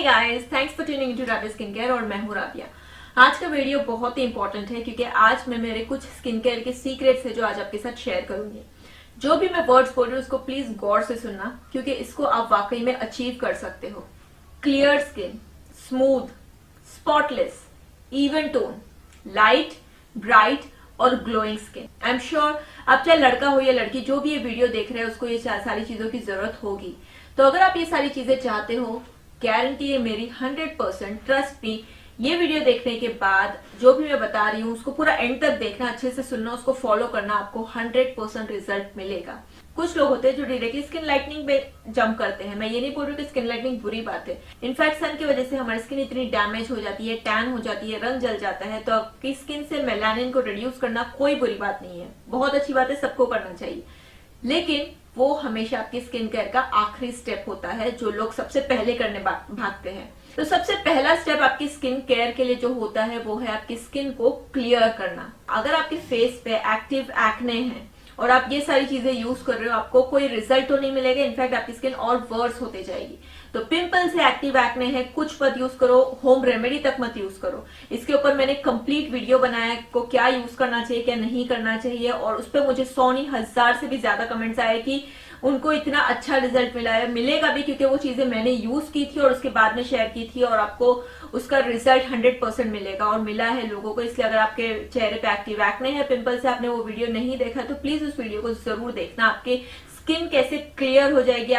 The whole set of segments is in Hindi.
Hey guys, thanks for tuning into Rabia skin care और मैं हूं राबिया। आज का वीडियो बहुत ही इंपॉर्टेंट है क्योंकि आज मैं मेरे कुछ स्किन केयर के सीक्रेट्स है जो आज आपके साथ शेयर करूंगी। जो भी मैं वर्ड्स बोल रही हूँ उसको प्लीज गौर से सुनना क्योंकि इसको आप वाकई में अचीव कर सकते हो। Clear skin, smooth, spotless, even tone, light, bright और glowing skin. I am sure आप चाहे लड़का हो या लड़की, जो भी ये वीडियो देख रहे हैं उसको ये सारी चीजों की जरूरत होगी। तो अगर आप ये सारी चीजें चाहते हो, गारंटी है मेरी 100%, ट्रस्ट मी। ये वीडियो देखने के बाद जो भी मैं बता रही हूँ उसको पूरा एंड तक देखना, अच्छे से सुनना, उसको फॉलो करना, आपको 100% रिजल्ट मिलेगा। कुछ लोग होते हैं जो डायरेक्टली स्किन लाइटनिंग पे जंप करते हैं। मैं ये नहीं बोल रही कि स्किन लाइटनिंग बुरी बात है। इनफैक्ट सन की वजह से हमारी स्किन इतनी डैमेज हो जाती है, टैन हो जाती है, रंग जल जाता है, तो आपकी स्किन से मेलानिन को रिड्यूस करना कोई बुरी बात नहीं है, बहुत अच्छी बात है, सबको करना चाहिए। लेकिन वो हमेशा आपकी स्किन केयर का आखिरी स्टेप होता है जो लोग सबसे पहले करने भागते हैं। तो सबसे पहला स्टेप आपकी स्किन केयर के लिए जो होता है वो है आपकी स्किन को क्लियर करना। अगर आपके फेस पे एक्टिव एक्ने है और आप ये सारी चीजें यूज कर रहे हो, आपको कोई रिजल्ट तो नहीं मिलेगा, इनफैक्ट आपकी स्किन और वर्स होते जाएगी। तो पिंपल्स है, एक्टिव एक्ने है, कुछ मत यूज करो, होम रेमेडी तक मत यूज करो। इसके ऊपर मैंने कंप्लीट वीडियो बनाया को क्या यूज करना चाहिए, क्या नहीं करना चाहिए, और उस पर मुझे 100 नहीं 1000 से भी ज्यादा कमेंट्स आए कि उनको इतना अच्छा रिजल्ट मिला है। मिलेगा भी क्योंकि वो चीजें मैंने यूज की थी और उसके बाद में शेयर की थी और आपको उसका रिजल्ट 100% मिलेगा और मिला है लोगों को। इसलिए अगर आपके चेहरे पे एक्टिव एक्ने है, पिंपल्स है, आपने वो वीडियो नहीं देखा तो प्लीज उस वीडियो को जरूर देखना। आपकी स्किन कैसे क्लियर हो जाएगी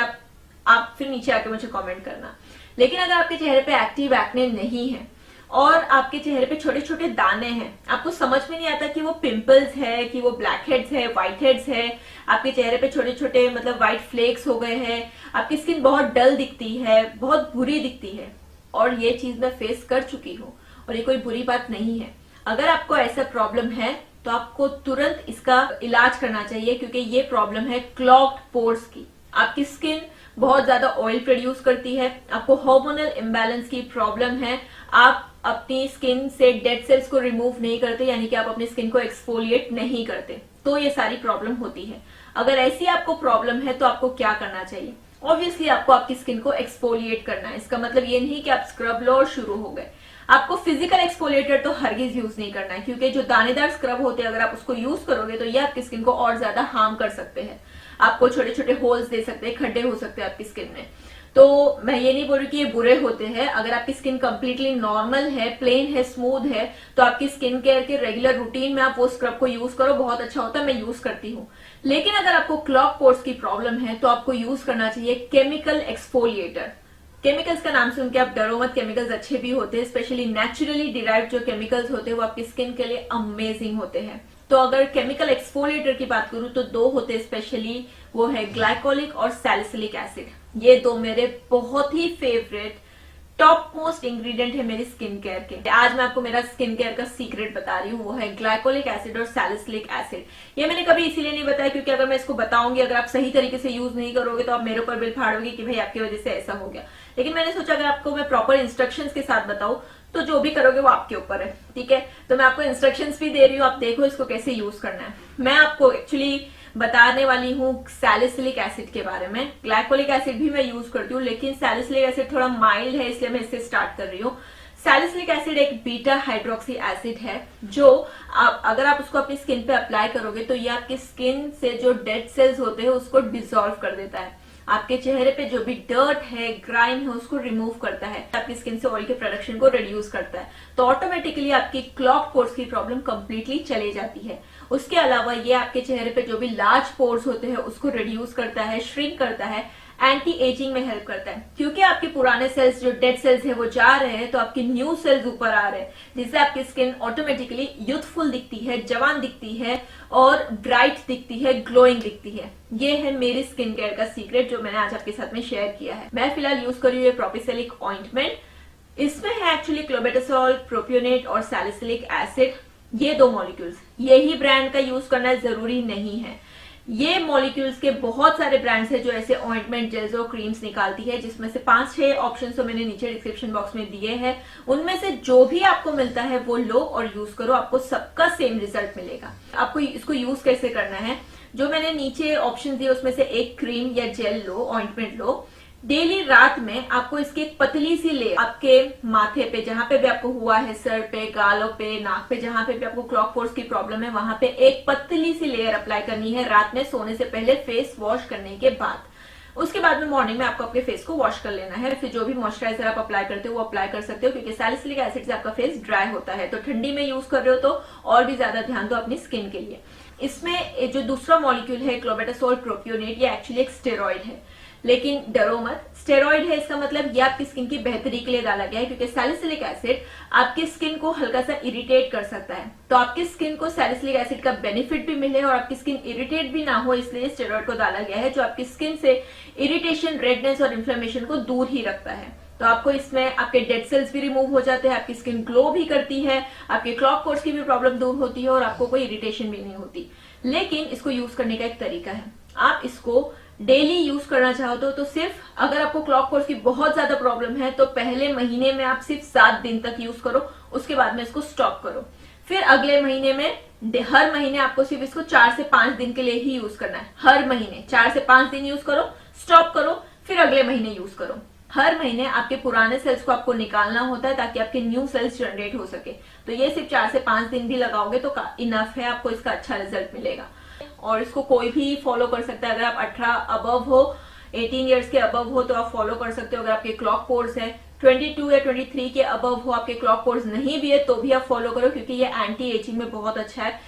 आप फिर नीचे आके मुझे कमेंट करना। लेकिन अगर आपके चेहरे पे एक्टिव एक्ने नहीं है और आपके चेहरे पे छोटे छोटे दाने हैं, आपको समझ में नहीं आता कि वो पिंपल्स है कि वो ब्लैक हेड्स है, व्हाइट हेड्स है, आपके चेहरे पे छोटे छोटे मतलब व्हाइट फ्लेक्स हो गए हैं, आपकी स्किन बहुत डल दिखती है, बहुत बुरी दिखती है, और ये चीज मैं फेस कर चुकी हूँ और ये कोई बुरी बात नहीं है। अगर आपको ऐसा प्रॉब्लम है तो आपको तुरंत इसका इलाज करना चाहिए क्योंकि ये प्रॉब्लम है क्लॉग्ड पोर्स की। आपकी स्किन बहुत ज्यादा ऑयल प्रोड्यूस करती है, आपको हार्मोनल इम्बैलेंस की प्रॉब्लम है, आप अपनी स्किन से डेड सेल्स को रिमूव नहीं करते, यानी कि आप अपनी स्किन को एक्सफोलिएट नहीं करते, तो ये सारी प्रॉब्लम होती है। अगर ऐसी आपको प्रॉब्लम है तो आपको क्या करना चाहिए? ऑब्वियसली आपको आपकी स्किन को एक्सफोलिएट करना है। इसका मतलब ये नहीं कि आप स्क्रब लो और शुरू हो गए। आपको फिजिकल एक्सफोलिएटर तो हरगिज यूज नहीं करना है क्योंकि जो दानेदार स्क्रब होते हैं अगर आप उसको यूज करोगे तो ये आपकी स्किन को और ज्यादा हार्म कर सकते हैं, आपको छोटे छोटे होल्स दे सकते हैं, खड्डे हो सकते हैं आपकी स्किन में। तो मैं ये नहीं बोल रही कि ये बुरे होते हैं। अगर आपकी स्किन कंप्लीटली नॉर्मल है, प्लेन है, स्मूथ है, तो आपकी स्किन केयर के रेगुलर रूटीन में आप वो स्क्रब को यूज करो, बहुत अच्छा होता है, मैं यूज करती हूँ। लेकिन अगर आपको क्लॉग पोर्स की प्रॉब्लम है तो आपको यूज करना चाहिए केमिकल एक्सफोलिएटर। केमिकल्स का नाम सुन के आप डरो मत, केमिकल्स अच्छे भी होते हैं, स्पेशली नेचुरली डिराइव्ड जो केमिकल्स होते हैं वो आपकी स्किन के लिए अमेजिंग होते हैं। तो अगर केमिकल एक्सफोलिएटर की बात करूं तो दो होते हैं स्पेशली, वो है ग्लाइकोलिक और सैलिसिलिक एसिड। ये दो मेरे बहुत ही फेवरेट टॉप मोस्ट इंग्रेडिएंट है मेरी स्किन केयर के। आज मैं आपको मेरा स्किन केयर का सीक्रेट बता रही हूँ, वो है ग्लाइकोलिक एसिड और सैलिसिलिक एसिड। ये मैंने कभी इसीलिए नहीं बताया क्योंकि अगर मैं इसको बताऊंगी, अगर आप सही तरीके से यूज नहीं करोगे तो आप मेरे ऊपर बिल फाड़ोगे कि भाई आपकी वजह से ऐसा हो गया। लेकिन मैंने सोचा अगर आपको मैं प्रॉपर इंस्ट्रक्शंस के साथ बताऊं तो जो भी करोगे वो आपके ऊपर है, ठीक है। तो मैं आपको इंस्ट्रक्शंस भी दे रही हूँ, आप देखो इसको कैसे यूज करना है। मैं आपको एक्चुअली बताने वाली हूँ सैलिसिलिक एसिड के बारे में। ग्लाइकोलिक एसिड भी मैं यूज करती हूँ लेकिन सैलिसिलिक एसिड थोड़ा माइल्ड है, इसलिए मैं इससे स्टार्ट कर रही हूँ। सैलिसिलिक एसिड एक बीटा हाइड्रोक्सी एसिड है जो अगर आप उसको अपनी स्किन पे अप्लाई करोगे तो ये आपकी स्किन से जो डेड सेल्स होते हैं उसको डिसॉल्व कर देता है, आपके चेहरे पे जो भी डर्ट है, ग्राइम है, उसको रिमूव करता है, आपकी स्किन से ऑयल के प्रोडक्शन को रिड्यूस करता है। तो ऑटोमेटिकली आपकी क्लॉग पोर्स की प्रॉब्लम कंप्लीटली चली जाती है। उसके अलावा ये आपके चेहरे पे जो भी लार्ज पोर्स होते हैं उसको रिड्यूस करता है, श्रिंक करता है, एंटी एजिंग में हेल्प करता है क्योंकि आपके पुराने सेल्स जो डेड सेल्स है वो जा रहे हैं तो आपकी न्यू सेल्स ऊपर आ रहे हैं, जिससे आपकी स्किन ऑटोमेटिकली यूथफुल दिखती है, जवान दिखती है और ब्राइट दिखती है, ग्लोइंग दिखती है। ये है मेरी स्किन केयर का सीक्रेट जो मैंने आज आपके साथ में शेयर किया है। मैं फिलहाल यूज कर रही हूँ प्रोपिसेलिक ऑइंटमेंट। इसमें है एक्चुअली क्लोबेटासोल, प्रोपियोनेट और सैलिसिलिक एसिड, ये दो मॉलिक्यूल्स। यही ब्रांड का यूज करना जरूरी नहीं है। ये मॉलिक्यूल्स के बहुत सारे ब्रांड्स है जो ऐसे ऑइंटमेंट, जेल्स और क्रीम्स निकालती है, जिसमें से 5-6 ऑप्शन तो मैंने नीचे डिस्क्रिप्शन बॉक्स में दिए हैं। उनमें से जो भी आपको मिलता है वो लो और यूज करो, आपको सबका सेम रिजल्ट मिलेगा। आपको इसको यूज कैसे करना है, जो मैंने नीचे ऑप्शन दिए उसमें से एक क्रीम या जेल लो, ऑइंटमेंट लो, डेली रात में आपको इसकी एक पतली सी लेयर आपके माथे पे, जहां पे भी आपको हुआ है, सर पे, गालों पे, नाक पे, जहां पे भी आपको क्लॉक पोर्स की प्रॉब्लम है, वहां पे एक पतली सी लेयर अप्लाई करनी है रात में सोने से पहले, फेस वॉश करने के बाद। उसके बाद में मॉर्निंग में आपको अपने फेस को वॉश कर लेना है। फिर जो भी मॉइस्चराइजर आप अप्लाई करते हो वो अप्लाई कर सकते हो, क्योंकि सैलिसिलिक एसिड से आपका फेस ड्राई होता है। तो ठंडी में यूज कर रहे हो तो और भी ज्यादा ध्यान दो अपनी स्किन के लिए। इसमें जो दूसरा मॉलिक्यूल है क्लोबेटासोल प्रोपियोनेट, ये एक्चुअली एक स्टेरॉइड है, लेकिन डरो मत, स्टेरॉइड है इसका मतलब ये आपकी स्किन की बेहतरी के लिए डाला गया है, क्योंकि सैलिसिलिक एसिड आपकी स्किन को हल्का सा इरिटेट कर सकता है। तो आपकी स्किन को सैलिसिलिक एसिड का बेनिफिट भी मिले और आपकी स्किन इरिटेट भी ना हो, इसलिए स्टेरॉइड को डाला गया है, जो आपकी स्किन से इरिटेशन, रेडनेस और इन्फ्लेमेशन को दूर ही रखता है। तो आपको इसमें आपके डेड सेल्स भी रिमूव हो जाते हैं, आपकी स्किन ग्लो भी करती है, आपके क्लॉक पोर्स की भी प्रॉब्लम दूर होती है और आपको कोई इरिटेशन भी नहीं होती। लेकिन इसको यूज करने का एक तरीका है। आप इसको डेली यूज करना चाहते हो तो सिर्फ, अगर आपको क्लॉक पोर्स की बहुत ज्यादा प्रॉब्लम है तो पहले महीने में आप सिर्फ 7 दिन तक यूज करो, उसके बाद में इसको स्टॉप करो। फिर अगले महीने में, हर महीने आपको सिर्फ इसको 4 से 5 दिन के लिए ही यूज करना है। हर महीने 4 से 5 दिन यूज करो, स्टॉप करो, फिर अगले महीने यूज करो। हर महीने आपके पुराने सेल्स को आपको निकालना होता है ताकि आपके न्यू सेल्स जनरेट हो सके। तो ये सिर्फ 4 से 5 दिन भी लगाओगे तो इनफ है, आपको इसका अच्छा रिजल्ट मिलेगा। और इसको कोई भी फॉलो कर सकता है। अगर आप 18 अबव हो, 18 इयर्स के अबव हो तो आप फॉलो कर सकते हो। अगर आपके क्लॉक पोर्स है 22 या 23 के अबव हो, आपके क्लॉक पोर्स नहीं भी है तो भी आप फॉलो करो, क्योंकि ये एंटी एजिंग में बहुत अच्छा है।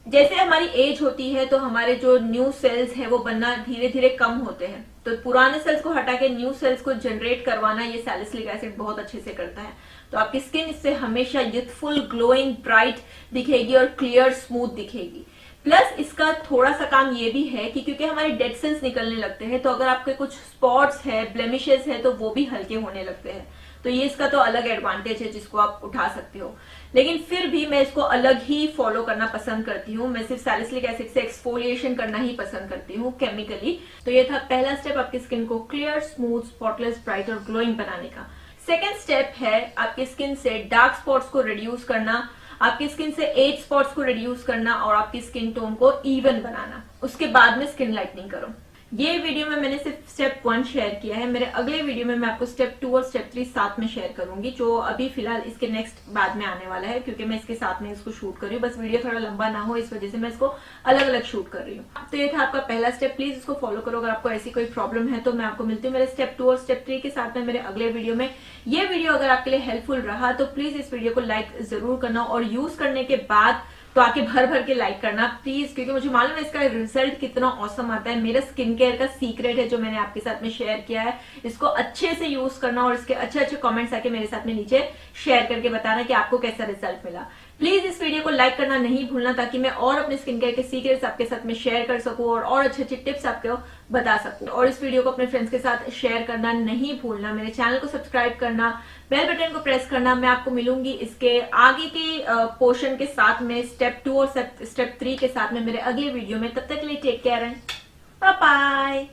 जैसे हमारी एज होती है तो हमारे जो न्यू सेल्स है वो बनना धीरे धीरे कम होते हैं, तो पुराने सेल्स को हटा के न्यू सेल्स को जनरेट करवाना ये सैलिसिलिक एसिड बहुत अच्छे से करता है। तो आपकी स्किन इससे हमेशा यूथफुल, ग्लोइंग, ब्राइट दिखेगी और क्लियर, स्मूथ दिखेगी। प्लस इसका थोड़ा सा काम ये भी है कि क्योंकि हमारे डेड सेल्स निकलने लगते हैं, तो अगर आपके कुछ स्पॉट्स है, ब्लेमिशेस है, तो वो भी हल्के होने लगते हैं। तो ये इसका तो अलग एडवांटेज है जिसको आप उठा सकते हो। लेकिन फिर भी मैं इसको अलग ही फॉलो करना पसंद करती हूँ। मैं सिर्फ सैलिसिलिक एसिड से एक्सफोलिएशन करना ही पसंद करती हूँ केमिकली। तो ये था पहला स्टेप आपकी स्किन को क्लियर, स्मूथ, स्पॉटलेस, ब्राइट और ग्लोइंग बनाने का। सेकेंड स्टेप है आपकी स्किन से डार्क स्पॉट्स को रिड्यूस करना, आपकी स्किन से एज स्पॉट्स को रिड्यूस करना और आपकी स्किन टोन को इवन बनाना। उसके बाद में स्किन लाइटनिंग करो। ये वीडियो में मैंने सिर्फ स्टेप 1 शेयर किया है। मेरे अगले वीडियो में मैं आपको स्टेप 2 और स्टेप 3 साथ में शेयर करूंगी, जो अभी फिलहाल इसके नेक्स्ट बाद में आने वाला है, क्योंकि मैं इसके साथ में इसको शूट कर रही हूँ। बस वीडियो थोड़ा लंबा ना हो इस वजह से मैं इसको अलग अलग शूट कर रही हूँ। तो ये था आपका पहला स्टेप, प्लीज इसको फॉलो करो। अगर आपको ऐसी कोई प्रॉब्लम है तो मैं आपको मिलती हूँ मेरे स्टेप 2 और स्टेप 3 के साथ में मेरे अगले वीडियो में। ये वीडियो अगर आपके लिए हेल्पफुल रहा तो प्लीज इस वीडियो को लाइक जरूर करना, और यूज करने के बाद तो आके भर भर के लाइक करना प्लीज, क्योंकि मुझे मालूम है इसका रिजल्ट कितना औसम आता है। मेरा स्किन केयर का सीक्रेट है जो मैंने आपके साथ में शेयर किया है। इसको अच्छे से यूज करना और इसके अच्छे अच्छे कमेंट्स आके मेरे साथ में नीचे शेयर करके बताना कि आपको कैसा रिजल्ट मिला। प्लीज इस वीडियो को लाइक करना नहीं भूलना, ताकि मैं और अपने स्किन केयर के सीक्रेट्स आपके साथ में शेयर कर सकूं और अच्छे अच्छे टिप्स आपको बता सकूं। और इस वीडियो को अपने फ्रेंड्स के साथ शेयर करना नहीं भूलना। मेरे चैनल को सब्सक्राइब करना, बेल बटन को प्रेस करना। मैं आपको मिलूंगी इसके आगे के पोर्शन के साथ में, स्टेप 2 और स्टेप 3 के साथ में मेरे अगले वीडियो में। तब तक के लिए take care and bye bye.